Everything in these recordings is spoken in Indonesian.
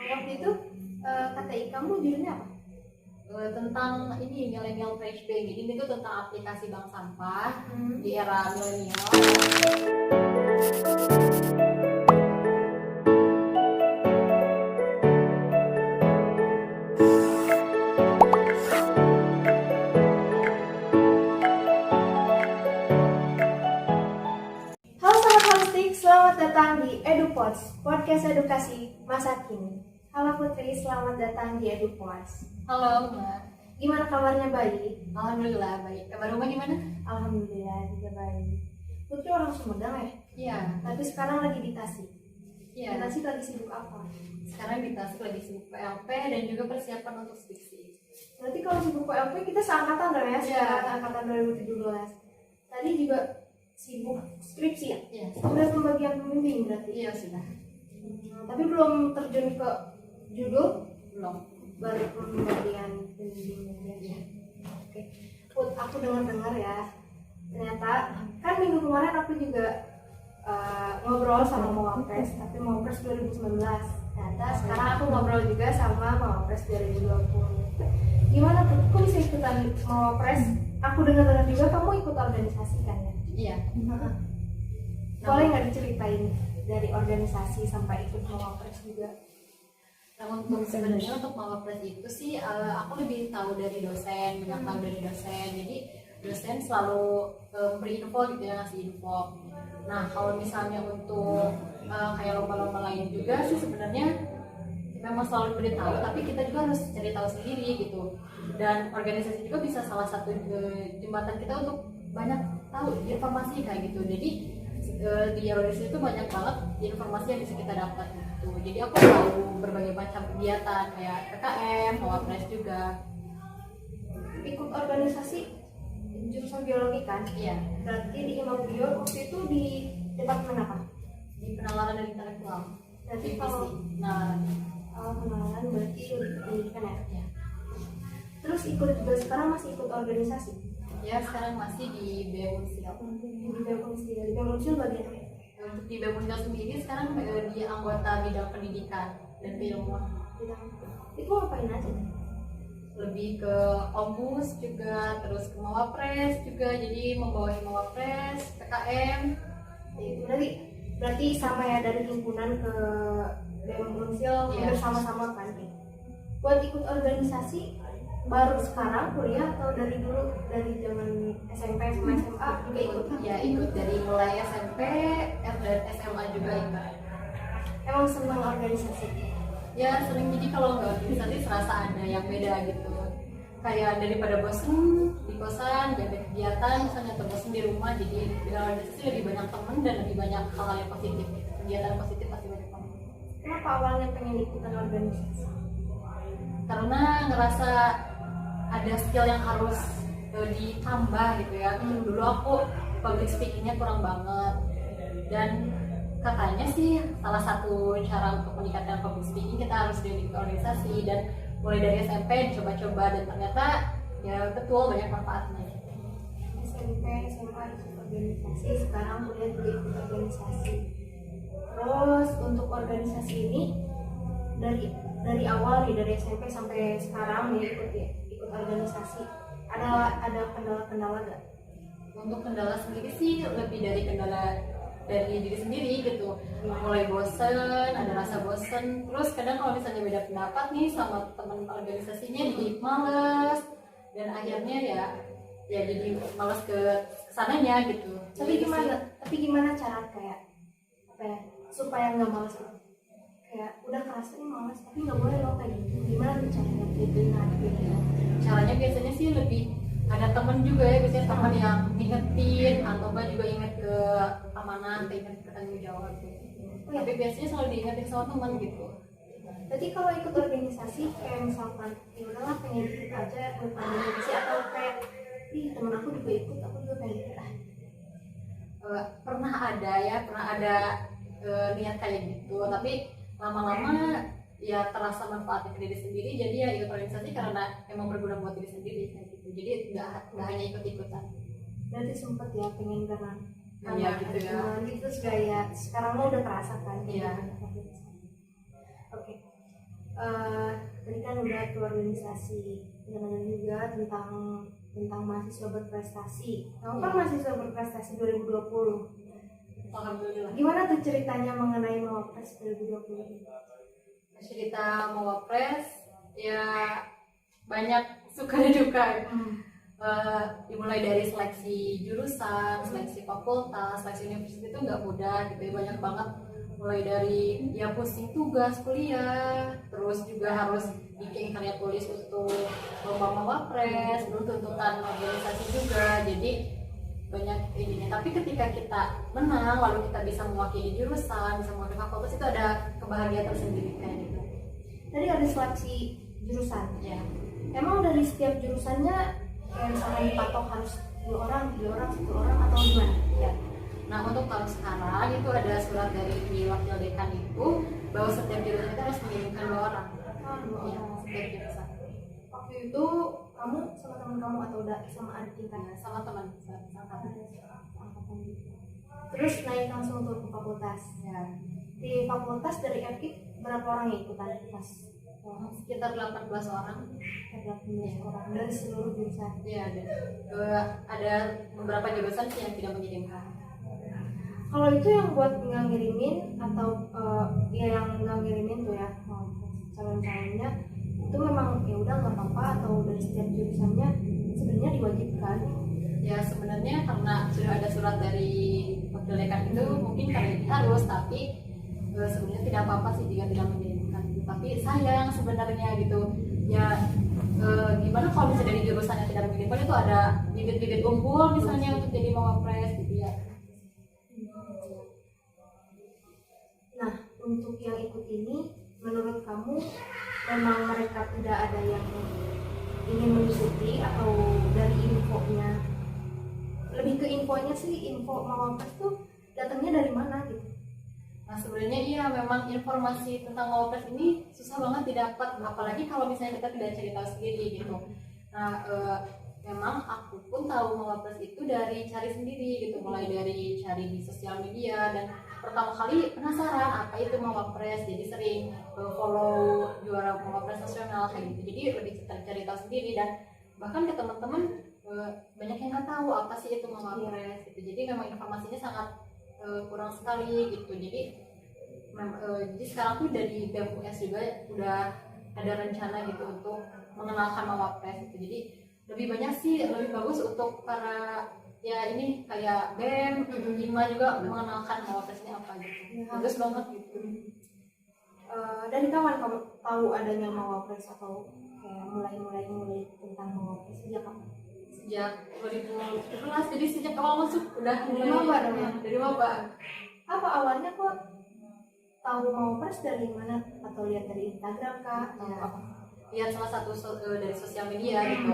Waktu itu KTI kamu judulnya apa? Tentang ini millennial trash bag. Ini tuh tentang aplikasi bank sampah di era milenial. Halo Sobat Holistik, selamat datang di EduPods, podcast edukasi masa kini. Halo Putri, selamat datang di EduPods. Halo Mbak. Gimana kabarnya, baik? Alhamdulillah baik. Kabar Mbak gimana? Alhamdulillah juga baik. Putri orang Sumedang ya? Iya. Tapi sekarang lagi di Tasik. Iya. Di Tasik lagi sibuk apa? Sekarang di Tasik lagi sibuk PLP dan juga persiapan untuk skripsi. Berarti kalau sibuk PLP kita seangkatan dong ya? Iya. Angkatan 2017. Tadi juga sibuk skripsi ya? Iya. Udah pembagian pembimbing berarti? Iya sudah. Tapi belum terjun ke judul, Belum. baru pembagian pembimbingnya. Iya. Oke. Put, aku dengar ya, ternyata kan minggu kemarin aku juga ngobrol sama Mawapres, tapi Mawapres 2019. Ternyata sekarang aku ngobrol juga sama Mawapres 2020. Gimana Put? Kok bisa ikutan Mawapres? Aku dengar juga kamu ikut organisasi kan ya? Iya. Boleh nggak diceritain dari organisasi sampai ikut Mawapres juga? Nah, untuk sebenarnya untuk Mawapres itu sih aku lebih tahu dari dosen, banyak tahu dari dosen. Jadi dosen selalu memberi info gitu ya, ngasih info. Nah, kalau misalnya untuk kayak lomba-lomba lain juga sih sebenarnya memang selalu diberitahu, tapi kita juga harus cari tahu sendiri gitu. Dan organisasi juga bisa salah satu jembatan kita untuk banyak tahu informasi kayak gitu. Jadi di organisasi itu banyak banget informasi yang bisa kita dapat gitu. Jadi aku tahu berbagai macam kegiatan kayak PKM, Mawapres juga. Ikut organisasi jurusan biologi kan? Iya. Berarti di Imabio waktu itu di departemen apa? Di penalaran dan intelektual. Berarti Divisi. kalau Nah, pengenalan berarti lebih ke pendidikan ya? ya. Terus ikut juga sekarang masih ikut organisasi? Ya sekarang masih di BEM Unsil. Di BEM Unsil. Di BEM Unsil bagian apa? Untuk di BEM Unsil sendiri sekarang di anggota bidang pendidikan dan keilmuan. Itu ngapain aja? Lebih ke Ombus juga, terus ke Mawapres juga, jadi membawahi Mawapres, PKM. Berarti sama ya, dari himpunan ke BEM Unsil bersama-sama kan? Buat ikut organisasi baru sekarang kuliah atau dari dulu, dari zaman SMP sama SMA juga ikut? Ya ikut dari mulai SMP dan SMA juga ikut. Emang senang organisasi? Ya sering, jadi kalau nggak organisasi serasa ada yang beda gitu. Kayak daripada bosen di kosan, gak ada kegiatan, misalnya atau bosen di rumah, jadi di organisasi lebih banyak temen dan lebih banyak hal-hal yang positif. Kegiatan positif pasti banyak temen. Kenapa awalnya pengen ikutan organisasi? Karena ngerasa ada skill yang harus ditambah gitu ya. Dulu aku public speakingnya kurang banget, dan katanya sih salah satu cara untuk meningkatkan public speaking kita harus join organisasi, dan mulai dari SMP dicoba-coba dan ternyata ya betul banyak manfaatnya. SMP, SMA ikut organisasi, sekarang kuliah juga ikut organisasi. Terus untuk organisasi ini dari awal nih, dari SMP sampai sekarang nih ikut organisasi, ada kendala-kendala gak? Untuk kendala sendiri sih lebih dari kendala dari diri sendiri gitu, mulai bosen, ada rasa bosen, terus kadang kalau misalnya beda pendapat nih sama teman organisasinya jadi males, dan akhirnya ya jadi males ke sananya gitu. Tapi gimana cara kayak apa ya, supaya nggak males? Kayak udah kerasa nih males, tapi nggak boleh loh kayak gitu. Gimana tuh caranya gitu? Caranya biasanya sih lebih ada temen juga ya, biasanya teman yang ingetin atau juga inget ke amanah, inget ke tanggung jawab gitu. Tapi biasanya selalu diingetin sama teman gitu. Jadi kalau ikut organisasi kayak misalkan ya udahlah pengen ikut aja ikut organisasi, atau kayak temen aku juga ikut, aku juga pengen ikut pernah ada niat kayak gitu, tapi lama-lama ya terasa manfaatnya ke diri sendiri, jadi ya ikut organisasi karena emang berguna buat diri sendiri kayak gitu. Jadi nggak hanya ikut-ikutan. Berarti sempet ya pengen karena Iya gitu ya. Terus kayak sekarang lo udah kerasa kan? Iya. Oke. tadi kan udah ke organisasi, dan juga tentang mahasiswa berprestasi. Kamu kan mahasiswa berprestasi 2020. Alhamdulillah. Gimana tuh ceritanya mengenai Mawapres 2020? Cerita Mawapres ya banyak suka dan duka. Dimulai dari seleksi jurusan, seleksi fakultas, seleksi universitas itu nggak mudah gitu ya, banyak banget. Mulai dari ya pusing tugas kuliah, terus juga harus bikin karya tulis untuk lomba Mawapres, belum tuntutan organisasi juga, jadi banyak ininya. Tapi ketika kita menang, lalu kita bisa mewakili jurusan, bisa mewakili fakultas, itu ada kebahagiaan tersendiri kayak gitu. Tadi ada seleksi jurusan. Ya. Emang dari setiap jurusannya kayak misalnya dipatok harus 2 orang, 3 orang, 1 orang atau gimana? Ya. Nah untuk tahun sekarang itu ada surat dari wakil dekan itu bahwa setiap jurusan itu harus mengirimkan 2 orang. Oh, 2 Ya, orang. setiap jurusan. Waktu itu kamu sama teman kamu atau udah sama adik kita? Nah, sama teman angkatan. Angkatan gitu. Terus naik langsung tuh ke fakultas. Ya. Di fakultas dari FIP berapa orang yang ikutan pas? Sekitar 18 orang. 18 orang dari seluruh jurusan. Ya ada beberapa jurusan sih yang tidak mengirimkan. Kalau itu yang buat nggak ngirimin atau ya yang nggak ngirimin tuh ya calon-calonnya itu memang ya udah nggak apa-apa atau dari setiap jurusannya sebenarnya diwajibkan? Ya sebenarnya karena sudah ada surat dari wakil dekan itu mungkin karena ini harus, tapi sebenarnya tidak apa-apa sih jika tidak mengirimkan. Tapi sayang sebenarnya gitu ya. Gimana kalau misalnya dari jurusan yang tidak mengirimkan itu ada bibit-bibit unggul misalnya untuk jadi Mawapres gitu ya. Nah, untuk yang ikut ini, menurut kamu memang mereka tidak ada yang ingin mengikuti atau dari infonya? Lebih ke infonya sih, info Mawapres tuh datangnya dari mana gitu? Nah sebenarnya iya memang informasi tentang Mawapres ini susah banget didapat, apalagi kalau misalnya kita tidak cari tahu sendiri gitu. Nah memang aku pun tahu Mawapres itu dari cari sendiri gitu, mulai dari cari di sosial media, dan pertama kali penasaran apa itu Mawapres, jadi sering follow juara Mawapres nasional kayak gitu, jadi lebih cari tahu sendiri. Dan bahkan ke teman-teman banyak yang nggak tahu apa sih itu Mawapres gitu, jadi memang informasinya sangat kurang sekali gitu. Jadi sekarang tuh dari BEM US juga udah ada rencana gitu untuk mengenalkan Mawapres gitu. Jadi lebih banyak sih, lebih bagus untuk para ya ini kayak BEM, IMA juga mengenalkan Mawapres ini apa gitu. Bagus banget gitu. Dari kawan kamu tahu adanya Mawapres atau kayak mulai tentang Mawapres sejak kapan? Sejak 2017, jadi sejak awal masuk udah Dari maba dong ya? Dari maba. Apa awalnya kok tahu Mawapres dari mana? Atau lihat dari Instagram kah? Atau apa? Lihat salah satu dari sosial media gitu,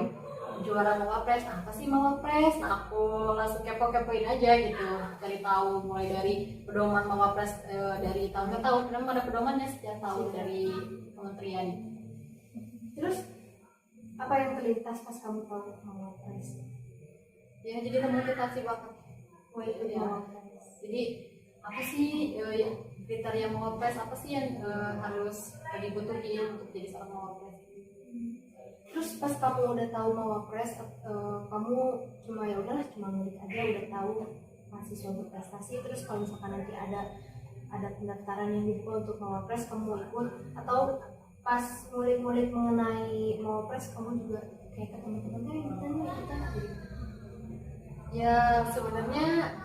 juara Mawapres, apa sih Mawapres? Nah aku langsung kepoin aja gitu, cari tahu mulai dari pedoman Mawapres dari tahun ke tahun, memang ada pedomannya setiap tahun dari kementerian. Terus apa yang terlintas pas kamu tahu Mawapres? Ya jadi termotivasi banget. Wah itu Ya. Mawapres. Jadi apa sih kriteria Mawapres, apa sih yang harus dibutuhin untuk jadi seorang Mawapres? Terus pas kamu udah tahu Mawapres, kamu cuma ya udahlah cuma ngulik aja, udah tahu mahasiswa berprestasi. Terus kalau misalkan nanti ada pendaftaran yang dibuka untuk Mawapres, kamu ikut? Atau pas ngulik-ngulik mengenai Mawapres kamu juga kayak ke teman-temannya kita gitu? Ya sebenarnya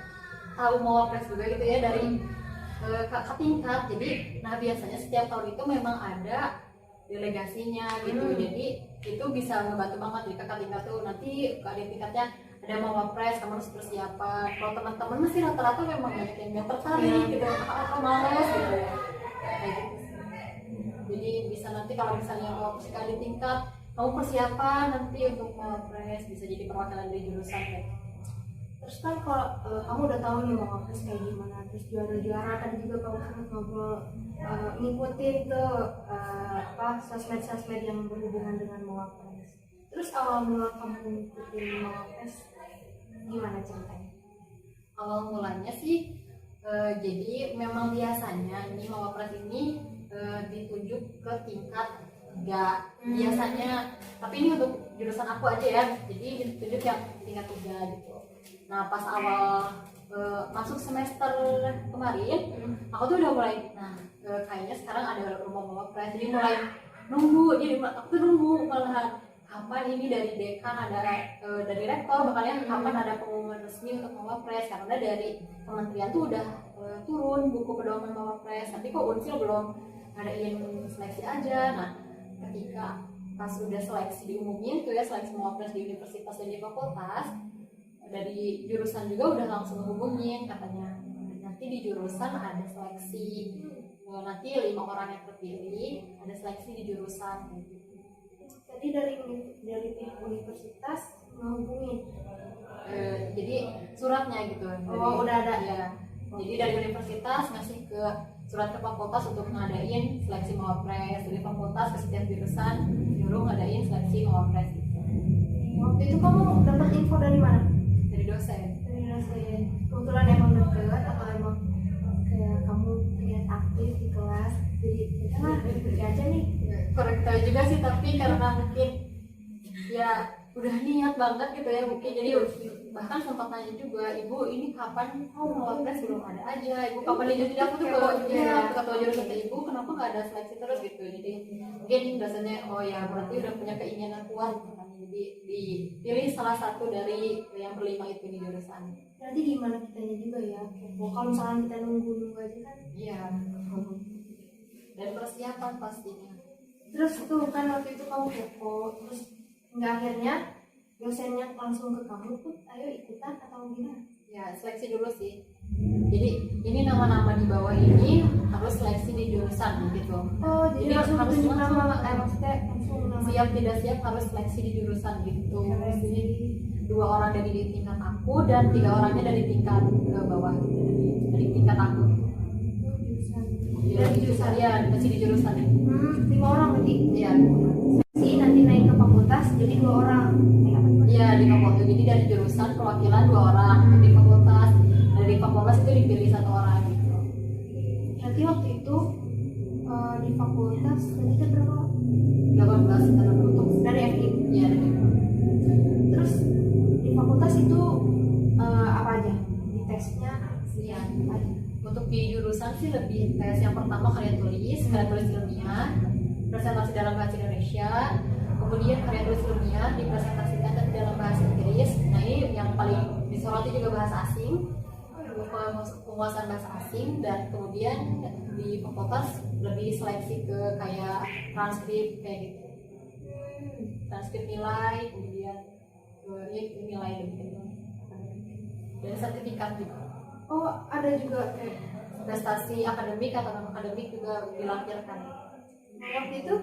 tahu Mawapres juga gitu ya dari kakak tingkat. Jadi nah biasanya setiap tahun itu memang ada delegasinya gitu. Jadi itu bisa ngebantu banget di kakak tingkat tuh, nanti ke adik tingkatnya ada Mawapres, kamu harus persiapan. Kalau teman-teman masih rata-rata memang banyak yang tertarik gitu, apa males gitu ya kayak gitu sih. Jadi bisa nanti kalau misalnya mau ke adik tingkat, kamu persiapan nanti untuk Mawapres, bisa jadi perwakilan dari jurusan kayak. Terus kan kalau kamu udah tahu nih Mawapres kayak gimana, terus juara-juara tadi juga kamu sempat ngobrol ngikutin ke sosmed-sosmed yang berhubungan dengan Mawapres. Terus awal mula kamu ngikutin Mawapres gimana ceritanya? Awal mulanya sih jadi memang biasanya ini Mawapres ini ditunjuk ke tingkat 3 biasanya, tapi ini untuk jurusan aku aja ya, jadi ditunjuk yang tingkat 3 gitu. Nah pas awal masuk semester kemarin aku tuh udah mulai kayaknya sekarang ada rumah wapres, jadi mulai nunggu, jadi aku tuh nunggu malahan kapan ini dari dekan ada dari rektor bahkan kapan ada pengumuman resmi untuk mawapres, karena dari kementerian tuh udah turun buku pedoman mawapres, tapi kok Unsil belum ngadain seleksi aja. Nah ketika pas udah seleksi diumumin tuh ya, seleksi mawapres di universitas dan di fakultas, dari jurusan juga udah langsung hubungin katanya nanti di jurusan ada seleksi, nanti 5 orang yang terpilih ada seleksi di jurusan gitu. Jadi dari pihak universitas menghubungin. Jadi suratnya gitu. Oh, udah ada. Ya. Jadi dari universitas ngasih ke surat ke fakultas untuk ngadain seleksi mawapres, dari fakultas ke setiap jurusan nyuruh ngadain seleksi mawapres gitu. Waktu itu kamu dapat info dari mana? Dari dosen. Dari dosen. Kebetulan emang deket atau emang kayak kamu terlihat aktif di kelas, jadi pergi aja nih. Korek tahu juga sih, tapi karena mungkin ya udah niat banget gitu ya mungkin, jadi bahkan sempat nanya juga, ibu ini kapan mawapres belum ada aja, ibu kapan dijual, jadi aku tuh ke ketua jurusan ke ibu kenapa nggak ada seleksi terus gitu. Jadi mungkin biasanya oh ya berarti udah punya keinginan kuat kan, jadi dipilih salah satu dari yang berlima itu di jurusan. Nanti gimana kitanya juga ya, kalau misalnya kita nunggu aja kan. Iya, dan persiapan pastinya. Terus tuh kan waktu itu kamu kepo, terus nggak akhirnya dosennya langsung ke kamu tuh, ayo ikutan atau gimana? Ya seleksi dulu sih. Jadi ini nama-nama di bawah ini harus seleksi di jurusan gitu. Oh jadi langsung harus tunjuk langsung nama, maksudnya langsung nama. Siap tidak siap harus seleksi di jurusan gitu. Jadi 2 orang dari tingkat aku dan 3 orangnya dari tingkat bawah gitu. Dari tingkat aku. Dari jurusan ya, masih di jurusan ya. 5 orang berarti? Iya. Si nanti naik ke fakultas jadi 2 orang. Iya di fakultas, jadi dari jurusan perwakilan 2 orang di fakultas. Dari fakultas itu dipilih 1 orang gitu. Berarti waktu itu di fakultas berarti berapa? 18 kita beruntung Dari FI? Iya dari FI. Terus di fakultas itu apa aja? Di tesnya Iya. apa aja? Untuk di jurusan sih lebih tes yang pertama karya tulis ilmiah, presentasi dalam bahasa Indonesia, kemudian karya tulis ilmiah dipresentasikan dalam bahasa Inggris. Nah ini yang paling disoroti juga bahasa asing, penguasaan bahasa asing, dan kemudian di fakultas lebih seleksi ke kayak transkrip kayak gitu, transkrip nilai, kemudian nilai lebih dan sertifikat juga. Oh ada juga kayak Prestasi akademik atau non akademik juga dilampirkan. waktu itu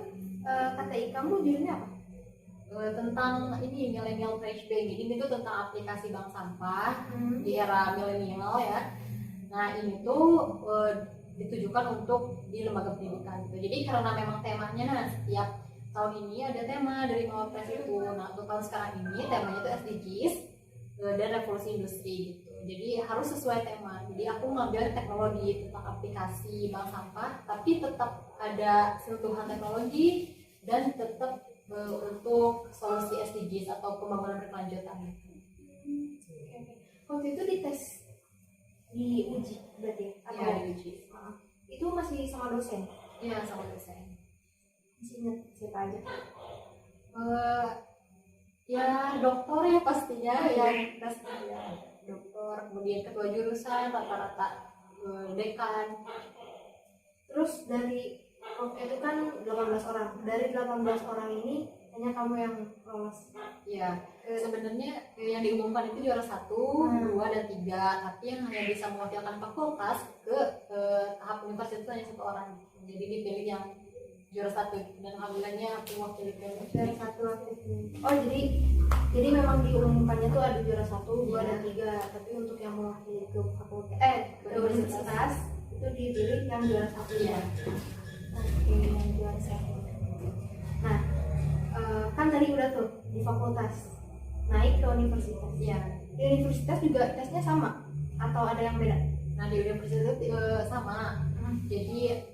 KTI kamu judulnya apa? Tentang ini millennial trash bag. Ini tuh tentang aplikasi bank sampah di era milenial ya. Nah ini tuh ditujukan untuk di lembaga pendidikan gitu. Jadi karena memang temanya setiap tahun ini ada tema dari Mawapres itu. Nah untuk tahun sekarang ini temanya itu SDGs dan revolusi industri gitu. Jadi harus sesuai tema. Jadi aku ngambil teknologi tentang aplikasi bank sampah, tapi tetap ada sentuhan teknologi dan tetap untuk solusi SDGs atau pembangunan berkelanjutan. Waktu itu dites di uji berarti? Iya di uji. Itu masih sama dosen? Iya sama dosen. Masih ingat siapa aja? Ya dokter ya pastinya yang tes ya. Dokter, kemudian ketua jurusan, rata-rata dekan. Terus dari waktu itu kan 18 orang. Dari 18 orang ini hanya kamu yang lolos. Iya. Sebenarnya yang diumumkan itu juara 1, 2 dan 3, tapi yang hanya bisa mewakilkan fakultas ke tahap universitas hanya 1 orang. Jadi dipilih yang juara 1 dan alhamdulillahnya aku wakil Juara 1 waktu itu. Oh jadi memang diumumkannya tuh ada juara 1, 2 dan 3, tapi untuk yang mewakili ke fakultas ke universitas itu dipilih yang juara 1 ya. Oke, yang juara 1. Nah, kan tadi udah tuh di fakultas naik ke universitas. Iya. Di universitas juga tesnya sama atau ada yang beda? Nah di universitas itu sama. Jadi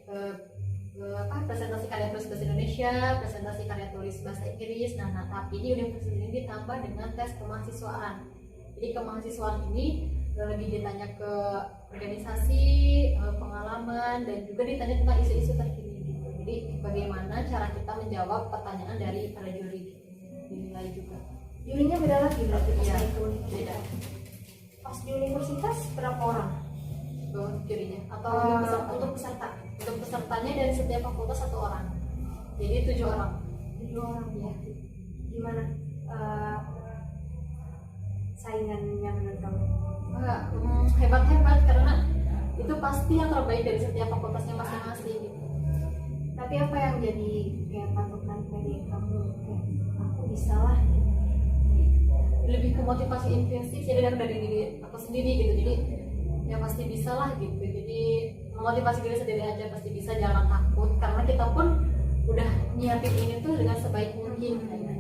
presentasi karya tulis bahasa Indonesia, presentasi karya tulis bahasa Inggris. Nah, tapi di universitas ini ditambah dengan tes kemahasiswaan. Jadi kemahasiswaan ini lebih ditanya ke organisasi, pengalaman, dan juga ditanya tentang isu-isu terkini gitu. Jadi bagaimana cara kita menjawab pertanyaan dari para juri, dinilai juga. Jurinya beda lagi berarti pas Iya, itu. beda. Pas di universitas berapa orang? Jurinya atau Untuk peserta? untuk pesertanya dari setiap fakultas 1 orang, jadi 7 orang. 7 orang Ya. Gimana saingannya menurut kamu? Hebat-hebat karena itu pasti yang terbaik dari setiap fakultasnya masing-masing gitu. Tapi apa yang jadi kayak patokan dari kamu? Kayak aku bisa lah. Lebih ke motivasi intrinsik sih dari diri aku sendiri gitu, jadi ya pasti bisa lah gitu. Jadi memotivasi diri sendiri aja, pasti bisa, jangan takut karena kita pun udah nyiapin ini tuh dengan sebaik mungkin kayaknya.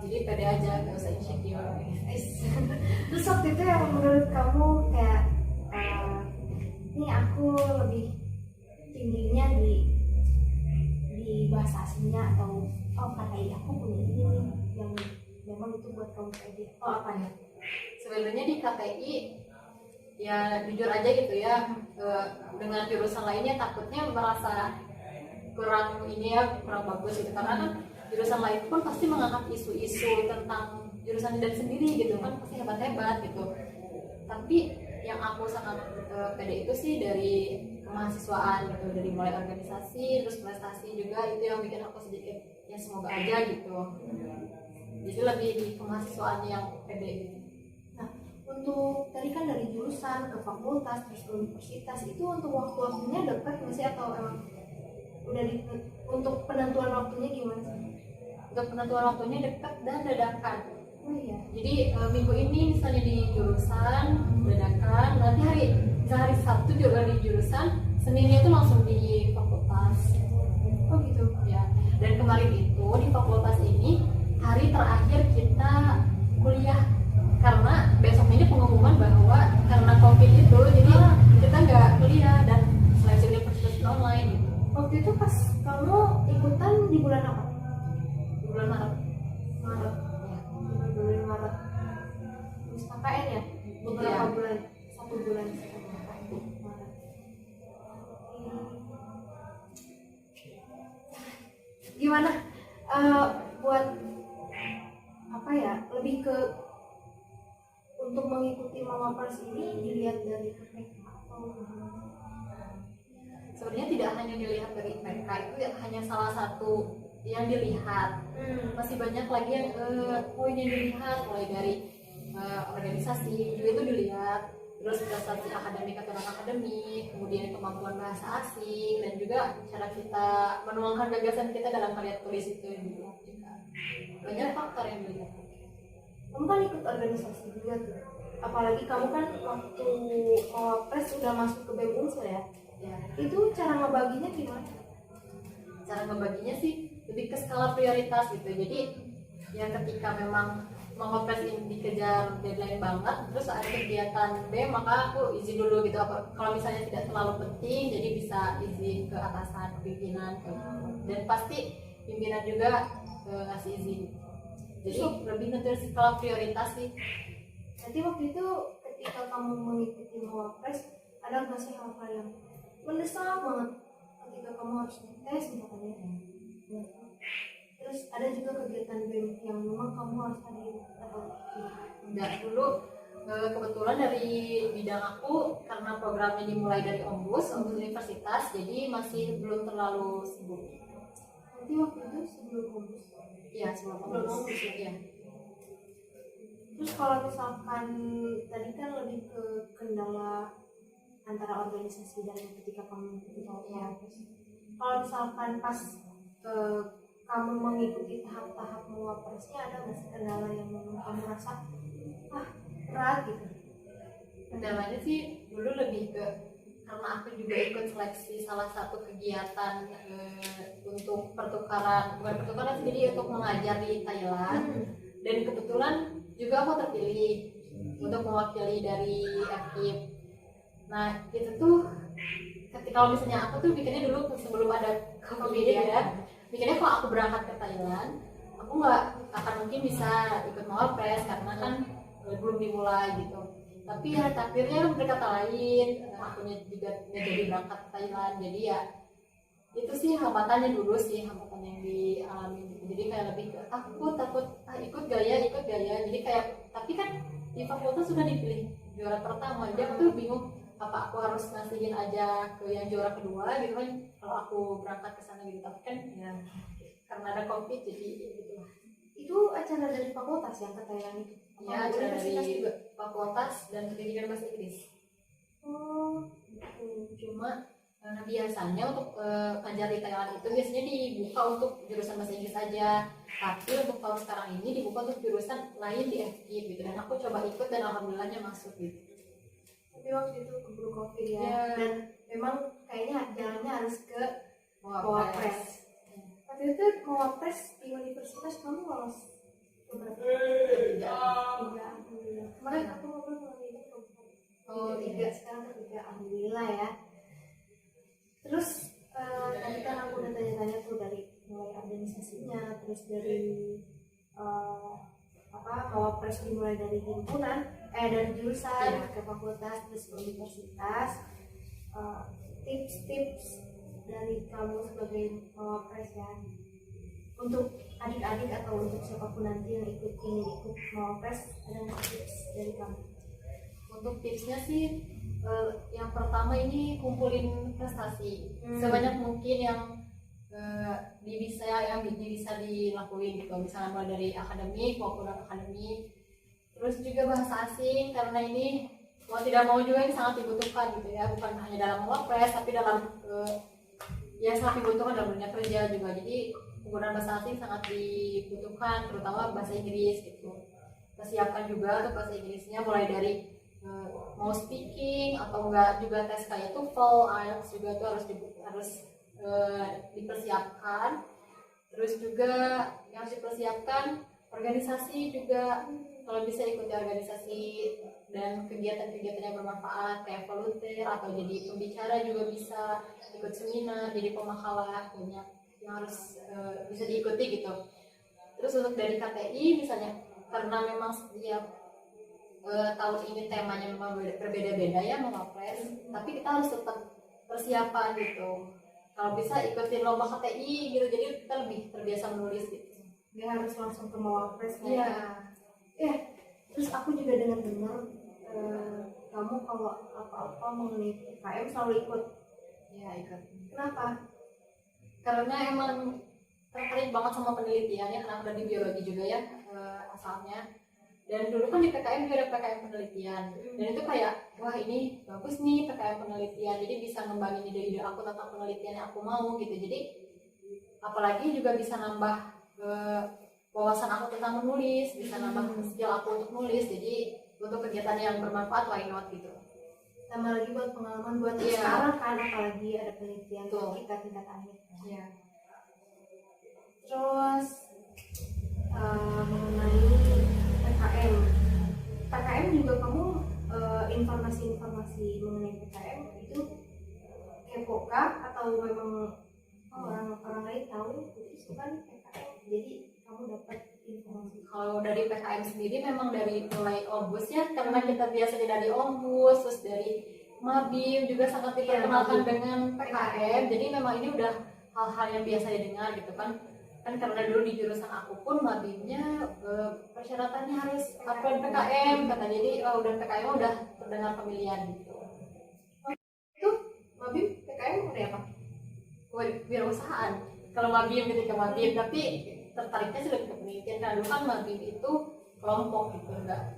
Jadi pede aja, gak usah insecure. Terus waktu itu yang menurut kamu kayak ini aku lebih tingginya di bahasa aslinya atau kata aku punya ini nih yang memang itu buat kamu pede. Apa ya? Sebenarnya di KTI ya jujur aja gitu ya, dengan jurusan lainnya takutnya merasa kurang ini ya, kurang bagus gitu, karena kan jurusan lain pun pasti mengangkat isu-isu tentang jurusan dan sendiri gitu kan, pasti hebat-hebat gitu. Tapi yang aku sangat pede itu sih dari kemahasiswaan gitu, dari mulai organisasi terus prestasi juga, itu yang bikin aku sedikit ya semoga aja gitu. Jadi lebih di kemahasiswaan yang pede gitu. Nah, untuk tadi kan dari jurusan ke fakultas terus ke universitas itu untuk waktu-waktunya dekat nggak sih atau emang udah untuk penentuan waktunya gimana sih? Untuk penentuan waktunya dekat dan dadakan. Oh iya. Jadi minggu ini misalnya di jurusan dadakan, nanti hari Sabtu juga di jurusan, Seninnya itu langsung di fakultas. Oh gitu. Ya. Dan kemarin itu di fakultas ini hari terakhir kita kuliah, karena besok ini pengumuman bahwa karena COVID itu jadi kita nggak kuliah dan seleksi universitas online gitu. Waktu itu pas kamu ikutan di bulan apa? Di bulan Maret. Maret. Ya. Bulan Maret. Terus KKN ya? Beberapa Iya. bulan? 1 bulan setelah Maret. Gimana buat apa ya, lebih ke untuk mengikuti Mawapres ini dilihat dari mereka atau Sebenarnya tidak hanya dilihat dari mereka, itu ya hanya salah satu yang dilihat. Masih banyak lagi yang poin yang dilihat, mulai dari organisasi juga itu dilihat, terus prestasi akademik atau non akademik, kemudian kemampuan bahasa asing, dan juga cara kita menuangkan gagasan kita dalam karya tulis itu yang dilihat juga. Banyak faktor yang dilihat. kamu kan ikut organisasi juga tuh, apalagi kamu kan waktu Mawapres udah masuk ke BEM Unsur ya, Ya, itu cara ngebaginya gimana? cara membaginya sih lebih ke skala prioritas gitu. Jadi ya ketika memang Mawapres ini dikejar deadline banget, terus ada kegiatan B, maka aku izin dulu gitu. Kalau misalnya tidak terlalu penting, jadi bisa izin ke atasan, pimpinan, dan pasti pimpinan juga ngasih izin. Jadi lebih nentuin skala prioritas sih. Nanti waktu itu ketika kamu mengikuti Mawapres, ada nggak sih hal-hal yang mendesak banget ketika kamu harus tes misalnya? Terus ada juga kegiatan BEM yang memang kamu harus hadir atau Dan dulu kebetulan dari bidang aku, karena programnya dimulai dari Ombus Universitas, jadi masih belum terlalu sibuk. nanti waktu itu sebelum kampus. Iya, sebelum Belum Ombus. Ombus ya? Iya. Terus kalau misalkan tadi kan lebih ke kendala antara organisasi dan ketika kamu mengikuti Mawapres. Kalau misalkan pas kamu mengikuti tahap-tahap Mawapresnya, ada nggak sih kendala yang memang kamu rasa berat gitu? Kendalanya sih dulu lebih ke, karena aku juga ikut seleksi salah satu kegiatan untuk pertukaran, bukan pertukaran sih, jadi untuk mengajar di Thailand. Dan kebetulan juga aku terpilih untuk mewakili dari FKIP. Nah itu tuh ketika, kalau misalnya aku tuh bikinnya dulu sebelum ada COVID ya. Mikirnya kalau aku berangkat ke Thailand, aku nggak akan mungkin bisa ikut Mawapres karena kan belum dimulai gitu. Tapi ya takdirnya berkata lain, akunya juga nggak jadi berangkat ke Thailand. Jadi ya itu sih hambatannya dulu sih, hambatan yang dialami gitu. Jadi kayak lebih ke takut ikut gaya. Jadi kayak tapi kan di fakultas sudah dipilih juara pertama, jadi aku tuh bingung apa aku harus ngasihin aja ke yang juara kedua gitu kan kalau aku berangkat ke sana gitu. Tapi kan ya karena ada COVID jadi gitu lah. Itu acara dari fakultas yang ke Thailand itu? Ya acara dari fakultas dan pendidikan bahasa Inggris. Oh, Cuma karena biasanya untuk pelajar di Thailand itu biasanya dibuka untuk jurusan bahasa Inggris aja, tapi untuk tahun sekarang ini dibuka untuk jurusan lain di FG gitu, dan aku coba ikut dan alhamdulillahnya masuk gitu. tapi waktu itu keburu COVID ya, dan memang kayaknya jalannya harus ke Mawapres. Waktu itu Mawapres di universitas kamu lolos beberapa? Tiga, alhamdulillah. Kemarin aku ngobrol sama ini tiga, sekarang ketiga, alhamdulillah ya. Terus tadi kan aku udah tanya-tanya tuh dari mulai organisasinya, terus dari Mawapres dimulai dari himpunan, dari jurusan ke fakultas, terus ke universitas. Tips-tips dari kamu sebagai Mawapres ya, untuk adik-adik atau untuk siapapun nanti yang ikut Mawapres, ada tips dari kamu? Untuk tipsnya sih yang pertama ini kumpulin prestasi sebanyak mungkin yang bisa dilakuin gitu, misalnya mulai dari akademik maupun akademik. Terus juga bahasa asing, karena ini mau tidak mau juga ini sangat dibutuhkan gitu ya, bukan hanya dalam Mawapres tapi dalam ya sangat dibutuhkan dalam dunia kerja juga. Jadi penggunaan bahasa asing sangat dibutuhkan, terutama bahasa Inggris gitu. Persiapkan juga untuk bahasa Inggrisnya mulai dari mau speaking atau enggak juga tes kayak TOEFL, IELTS juga tuh harus dipersiapkan. Terus juga yang harus dipersiapkan organisasi juga, kalau bisa ikuti organisasi dan kegiatan-kegiatan yang bermanfaat kayak volunteer atau jadi pembicara juga bisa, ikut seminar, jadi pemakalah, banyak yang harus bisa diikuti gitu. Terus untuk dari KTI misalnya, karena memang setiap tahun ini temanya memang berbeda-beda ya Mawapres, tapi kita harus tetap persiapan gitu. Kalau bisa ikutin lomba KTI gitu, jadi kita lebih terbiasa menulis gitu. Dia harus langsung ke Mawapres ya. Terus aku juga dengar kamu kalau apa-apa mengenai PKM selalu ikut. Ya ikut. Kenapa? Karena emang tertarik banget sama penelitiannya, karena udah di biologi juga ya asalnya. Dan dulu kan di PKM juga ada PKM penelitian, dan itu kayak wah ini bagus nih PKM penelitian, jadi bisa ngembangin ide-ide aku tentang penelitian yang aku mau gitu. Jadi apalagi juga bisa nambah wawasan aku tentang menulis, bisa nambah skill aku untuk nulis. Jadi untuk kegiatan yang bermanfaat, why not gitu. Tambah lagi buat pengalaman buat sekarang kan, apalagi ada penelitian tuh kita tingkat akhir. Iya. Terus mengenai PKM juga kamu informasi-informasi mengenai PKM itu kepo kah atau memang orang lain tahu itu kan PKM, jadi kamu dapat informasi? Kalau dari PKM sendiri memang dari mulai Ombus ya, karena kita biasanya dari Ombus, terus dari Mabim juga sangat diperkenalkan dengan PKM. Jadi memang ini udah hal-hal yang biasa didengar gitu kan karena dulu di jurusan aku pun Mabimnya persyaratannya harus upload PKM kata, jadi udah PKM udah terdengar familiar gitu. Itu Mabim PKM udah apa? Wirausahaan. Kalau Mabim ketika Mabim, tapi tertariknya sih lebih ke penelitian, karena dulu kan Mabim itu kelompok gitu, enggak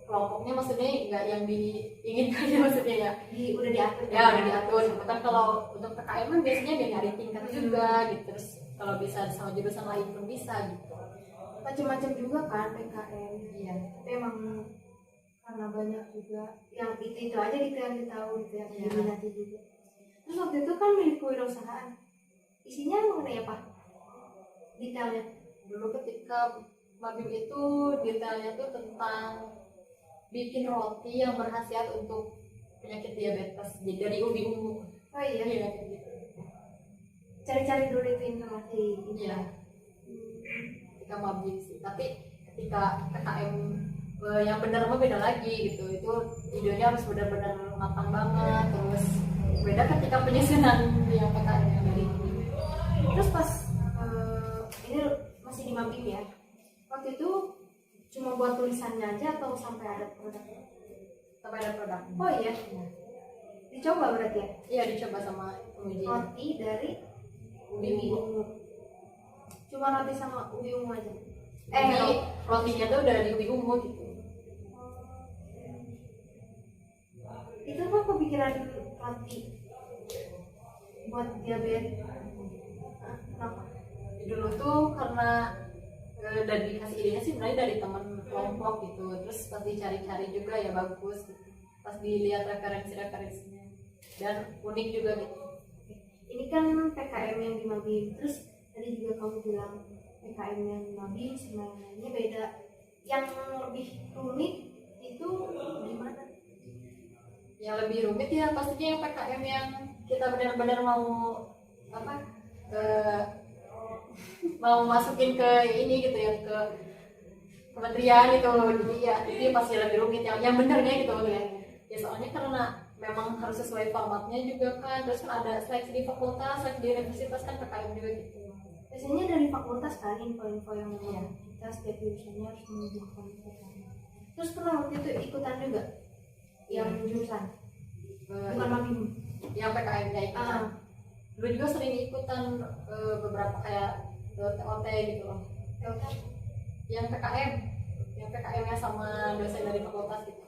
kelompoknya maksudnya enggak yang diinginkan ya, maksudnya ya udah diatur ya udah diatur gitu kan. Kalau untuk PKM kan biasanya dia nyari tingkat juga gitu, terus kalau bisa sama jurusan lain pun bisa gitu. Macam-macam juga kan PKM. Iya. Tapi emang karena banyak juga yang itu aja gitu yang kita tahu gitu, yang diminati juga. Terus waktu itu kan milik kewirausahaan, isinya mengenai apa detailnya? Dulu ketika Mabim itu detailnya tuh tentang bikin roti yang berkhasiat untuk penyakit diabetes, jadi dari ubi ungu. Oh iya. Iya gitu. cari-cari dulu itu informasi gitu. Iya, ketika mabim sih. Tapi ketika PKM yang benar mah beda lagi gitu. Itu videonya harus benar-benar matang banget. Terus beda ketika penyusunan yang PKM yang dari ini. Terus pas ini masih di mabim ya, waktu itu cuma buat tulisannya aja atau sampai ada produk? Sampai ada produk. Oh iya, dicoba berarti ya? Iya, dicoba sama penguji. Roti dari Ubi ubi ungu. ungu, cuma roti sama ubi ungu aja. Jadi rotinya tuh dari ubi ungu gitu. Itu kok kepikiran roti buat diabetes? Kenapa? Dulu tuh karena dari dikasih idenya sih sebenarnya dari teman kelompok gitu. Terus pas dicari-cari juga ya bagus gitu. Pas dilihat referensinya dan unik juga gitu. Ini kan PKM yang di Mabim, terus tadi juga kamu bilang PKM yang di Mabim sama yang lainnya beda. Yang lebih rumit itu gimana? Yang lebih rumit ya pastinya yang PKM yang kita benar-benar mau apa mau masukin ke ini gitu ya, ke kementerian gitu. Jadi ya itu pasti lebih rumit yang benernya gitu ya. Ya soalnya karena memang harus sesuai formatnya juga kan, terus kan ada seleksi di fakultas, seleksi di universitas kan PKM juga gitu. Biasanya dari fakultas kan info-info yang kita setiap jurusannya harus menunjukkan PKM. Terus pernah waktu itu ikutan juga yang jurusan, bukan Mabim. Yang PKM-nya ikutan. Dulu juga sering ikutan beberapa kayak TOT gitu loh. Yang PKM-nya sama dosen dari fakultas gitu.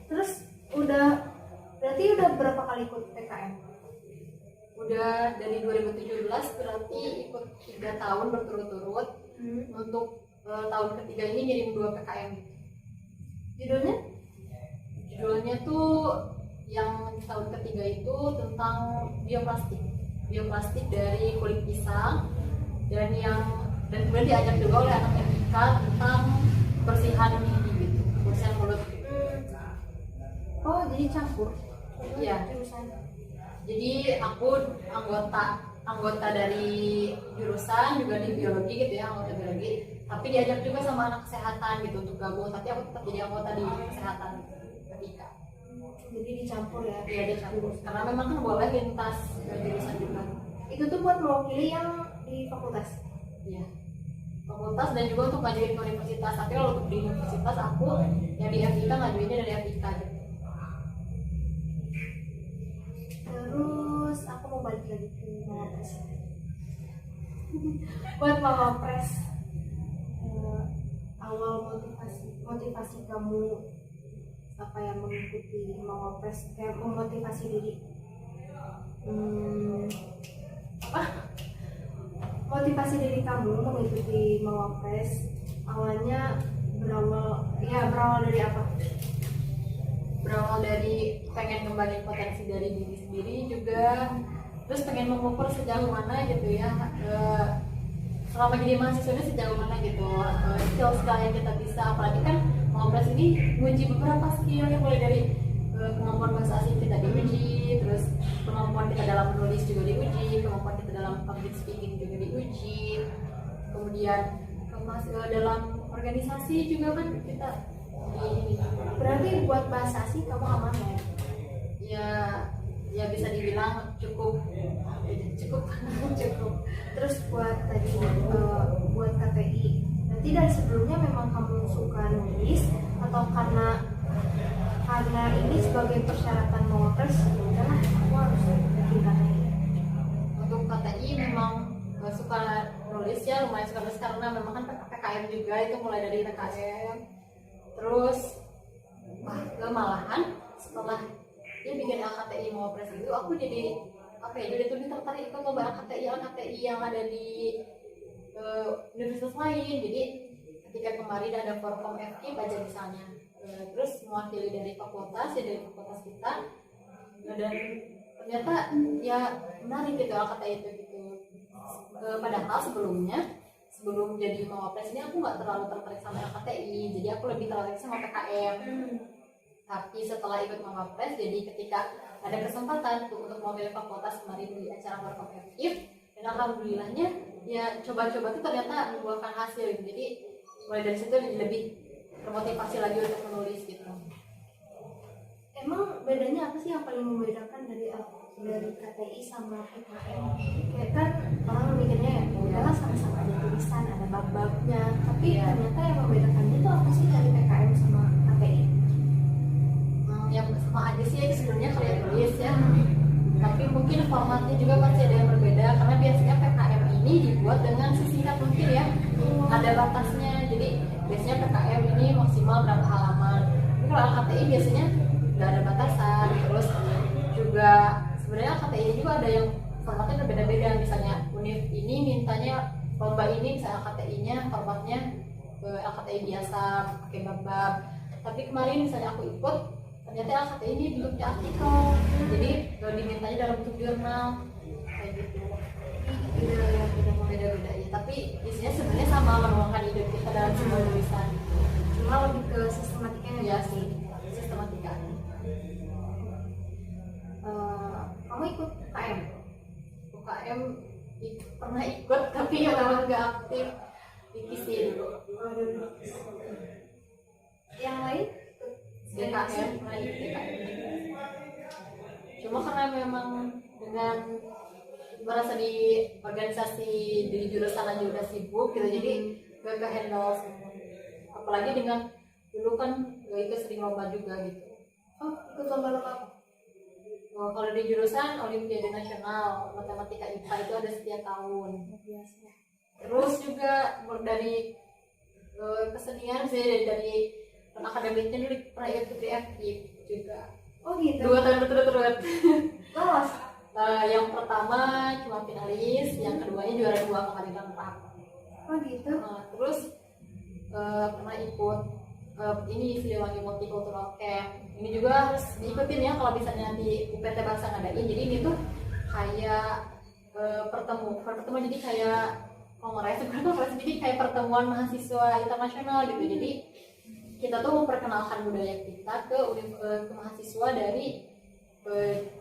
Terus berarti udah berapa kali ikut PKM? Udah dari 2017 berarti ikut 3 tahun berturut-turut. Untuk tahun ketiga ini ngirim 2 PKM. Judulnya tuh yang tahun ketiga itu tentang bioplastik dari kulit pisang, dan kemudian diajak juga oleh anak FIK tentang bersihan gigi gitu, bersihan mulut gitu. Oh, jadi campur? Iya. Jadi aku anggota dari jurusan juga di biologi gitu ya, anggota biologi. Tapi diajak juga sama anak kesehatan gitu untuk gabung. Tapi aku tetap jadi anggota di kesehatan FIK. Jadi dicampur ya? Iya, dicampur. Karena memang kan boleh lintas jurusan juga. Itu tuh buat mewakili yang di fakultas? Iya. Fakultas dan juga untuk ngajuin ke universitas. Tapi kalau untuk di universitas aku yang di FIK ngajuinnya dari FIK gitu. Terus aku mau balik lagi ke Mawapres. Buat Mawapres, awal motivasi kamu apa yang mengikuti Mawapres, kayak memotivasi diri, motivasi diri kamu mengikuti Mawapres awalnya berawal dari apa? Berawal dari pengen kembali potensi dari diri sendiri juga, terus pengen mengukur sejauh mana gitu ya, selama jadi mahasiswanya sejauh mana gitu, skill yang kita bisa. Apalagi kan Mawapres ini menguji beberapa skill yang mulai dari kemampuan bahasa asing kita diuji, terus kemampuan kita dalam menulis juga diuji, kemampuan kita dalam public speaking juga diuji, kemudian dalam organisasi juga kan kita di. Berarti buat bahasa asing kamu aman Ya bisa dibilang cukup. Terus buat tadi buat KTI, nanti dari sebelumnya memang kamu suka nulis atau karena ini sebagai persyaratan Mawapres, udahlah aku harus bikin KTI? Untuk KTI memang suka nulis ya, lumayan suka nulis karena memang kan PKM juga, itu mulai dari PKM. Terus malahan setelah dia bikin LKTI Mawapres itu, aku jadi jadi tuh tertarik ikut lomba LKTI yang ada di universitas lain. Jadi ketika kemarin ada Forkom FI baca misalnya, terus mewakili dari fakultas kita, dan ternyata ya menarik gitu LKTI itu gitu. Padahal sebelum jadi Mawapres ini aku nggak terlalu tertarik sama LKTI, jadi aku lebih tertarik sama PKM. Tapi setelah ikut Mawapres, jadi ketika ada kesempatan tuh untuk mau pilih fakultas kemarin di acara workshop FIF, dan alhamdulillahnya ya coba-coba tuh ternyata membuahkan hasil gitu. Jadi mulai dari situ lebih termotivasi lagi untuk menulis gitu. Emang bedanya apa sih yang paling membedakan dari KTI sama PKM? Kayak kan orang mikirnya ya udahlah sama-sama ada tulisan, ada bab-babnya, tapi ternyata yang membedakannya itu apa sih dari PKM sama KTI? Yang sama aja sih sebenarnya karya tulis ya, tapi mungkin formatnya juga pasti ada yang berbeda karena biasanya PKM ini dibuat dengan sesingkat mungkin ya, ada batasnya. Jadi biasanya PKM ini maksimal berapa halaman, tapi kalau KTI biasanya nggak ada batasan. Terus juga sebenarnya KTI juga ada yang formatnya berbeda-beda, misalnya univ ini mintanya lomba ini misalnya KTI-nya formatnya LKTI biasa pakai bab-bab, tapi kemarin misalnya aku ikut ternyata LKTI ini bentuknya artikel, jadi dimintanya dalam bentuk jurnal kayak gitu. Beda-beda ya, tapi isinya sebenarnya sama, menuangkan ide kita dalam sebuah tulisan, cuma lebih ke sistematikanya ya sih, sistematikanya. Kamu ikut UKM? UKM pernah ikut tapi memang nggak aktif di KISI dulu. Yang lain? DKM pernah ikut DKM. Cuma karena memang dengan merasa di organisasi di jurusan aja udah sibuk gitu, jadi gak handle semua. Apalagi dengan dulu kan ikut sering lomba juga gitu. Oh, ikut lomba-lomba apa? Kalau di jurusan Olimpiade Nasional Matematika IPA itu ada setiap tahun. Biasa. Terus juga dari kesenian sih, dari akademiknya dulu pernah ikut di FIF juga. Oh gitu. 2 tahun berturut-turut. Lolos? Yang pertama cuma finalis, yang keduanya juara 2 pengadilan PAP. Oh gitu. Terus pernah ikut ini Siliwangi Multicultural Camp. Ini juga harus diikutin ya kalau misalnya di UPT Bangsa ngadain. Jadi ini tuh kayak pertemuan, jadi kayak kongres, jadi kayak pertemuan mahasiswa internasional gitu. Jadi kita tuh memperkenalkan budaya kita ke mahasiswa dari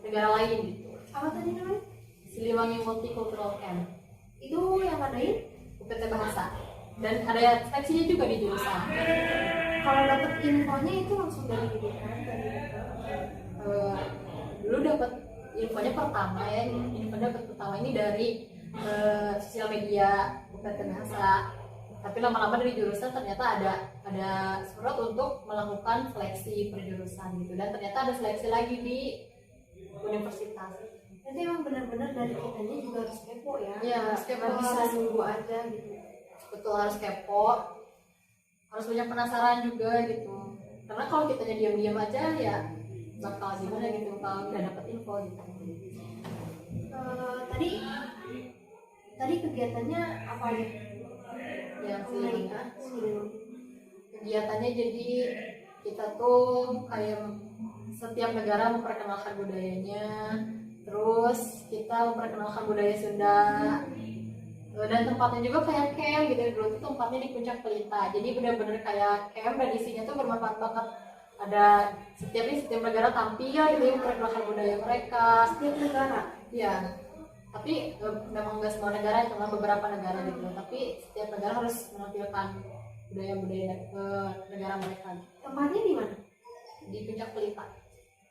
negara lain gitu. Apa tadi namanya? Siliwangi Multicultural Camp. Itu yang ngadain UPT Bahasa. Dan ada seleksinya juga di jurusan. Kalau dapat infonya itu langsung dari Dulu dapat infonya pertama ya, ini dari sosial media UPT Bahasa. Tapi lama-lama dari jurusan ternyata ada surat untuk melakukan seleksi perjurusan gitu, dan ternyata ada seleksi lagi di universitas. Jadi emang benar-benar dari kitanya juga harus kepo ya. Iya, harus kepo, nggak bisa nunggu aja gitu. Betul, harus kepo, harus banyak penasaran juga gitu. Karena kalau kitanya diam-diam aja ya bakal gimana gitu, kalau nggak dapet info gitu. Tadi kegiatannya apa ya? Yang kegiatannya jadi kita tuh kayak setiap negara memperkenalkan budayanya, terus kita memperkenalkan budaya Sunda, dan tempatnya juga kayak camp gitu. Dulu tuh tempatnya di Puncak Pelita, jadi benar-benar kayak camp dan isinya tuh bermanfaat banget. Ada setiap negara tampil gitu ya, memperkenalkan budaya mereka. Setiap negara? Iya, tapi memang nggak semua negara, cuma beberapa negara gitu. Tapi setiap negara harus menampilkan budaya-budaya negara mereka. Tempatnya di mana? Di Puncak Pelita.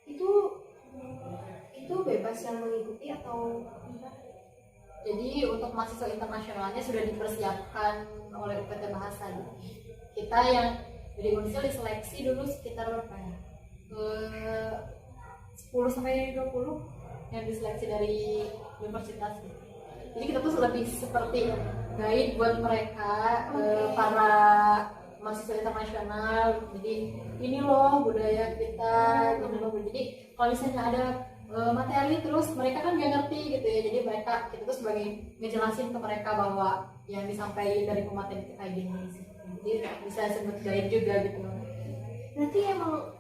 Itu bebas yang mengikuti atau enggak? Jadi untuk mahasiswa internasionalnya sudah dipersiapkan oleh UPT Bahasa. Kita yang dari Unsil diseleksi dulu sekitar berapa ya? 10 sampai 20 yang diseleksi dari universitas. Jadi kita tuh lebih seperti guide buat mereka, para mahasiswa internasional. Jadi ini loh budaya kita, ini loh. Jadi kalau misalnya ada materi terus mereka kan nggak ngerti gitu ya, jadi kita tuh sebagai ngejelasin ke mereka bahwa yang disampaikan dari pemateri itu kayak gini, jadi bisa sebut guide juga gitu. Berarti emang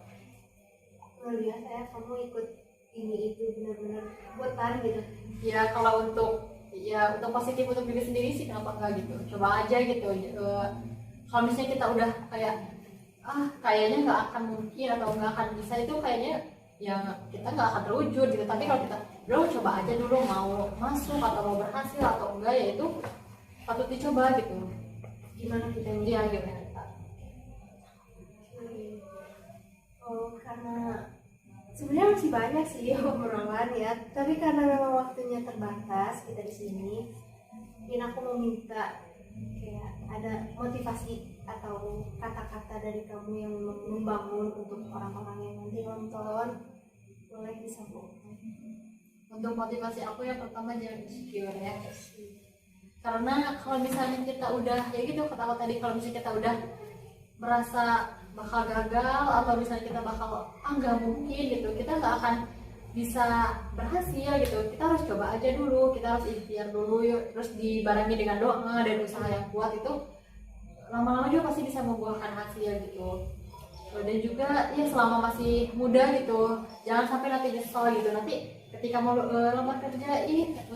luar biasa ya kamu ikut ini itu benar-benar buatan gitu ya. Kalau untuk positif untuk diri sendiri sih kenapa enggak gitu, coba aja gitu. Kalau misalnya kita udah kayak kayaknya nggak akan mungkin atau nggak akan bisa, itu kayaknya yang kita nggak akan terwujud gitu. Tapi kalau kita bro coba aja dulu mau masuk atau mau berhasil atau enggak, ya itu patut dicoba gitu. Gimana kita ini? Dia gimana? Oh, karena sebenarnya masih banyak sih obrolan ya, tapi karena memang waktunya terbatas kita di sini, ini aku mau minta kayak ada motivasi atau kata-kata dari kamu yang membangun untuk orang-orang yang nanti nonton. Boleh disambung. Untuk motivasi aku yang pertama jangan insecure ya. Karena kalau misalnya kita udah ya gitu, kata aku tadi, kalau misalnya kita udah merasa bakal gagal atau misalnya kita bakal nggak mungkin gitu, kita nggak akan bisa berhasil gitu. Kita harus coba aja dulu, kita harus ikhtiar dulu yuk, terus dibarengi dengan doa dan usaha yang kuat, itu lama-lama juga pasti bisa membuahkan hasil gitu. Dan juga ya selama masih muda gitu, jangan sampai nanti nyesel gitu, nanti ketika mau lamar kerja,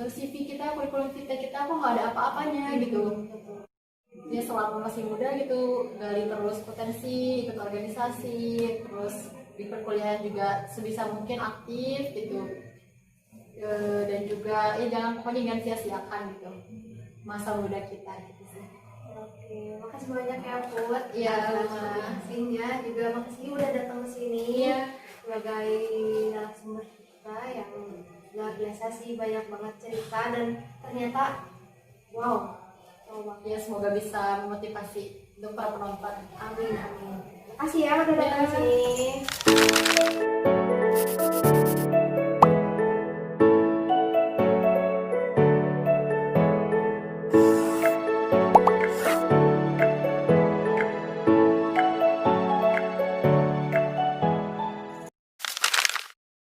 CV kita, kurikulum kita kok nggak ada apa-apanya gitu. Ya selama masih muda gitu, gali terus potensi, ikut organisasi, terus di perkuliahan juga sebisa mungkin aktif gitu. Dan juga ya pokoknya jangan sia-siakan gitu masa muda kita gitu sih. Oke, makasih banyak ya Put. Iya, motivasinya juga makasih udah datang ke sini. Iya. Sebagai narasumber kita yang luar biasa sih, banyak banget cerita dan ternyata wow. Ya semoga bisa memotivasi untuk para penonton. Amin amin. Makasih ya udah datang ke sini.